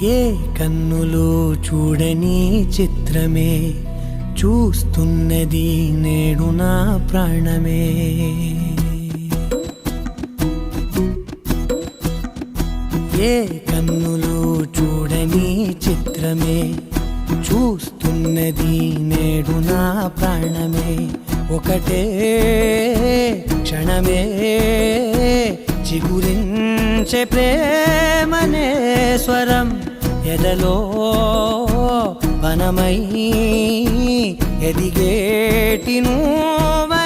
ఏ కన్నులు చూడని చిత్రమే చూస్తున్నది నేడు నా ప్రాణమే. ఏ కన్నులు చూడని చిత్రమే చూస్తున్నది నేడు నా ప్రాణమే. ఒకటే క్షణమే చిగురించే ప్రేమనే స్వరం ఎదలో వనమై ఎదిగేటి నువ్వై.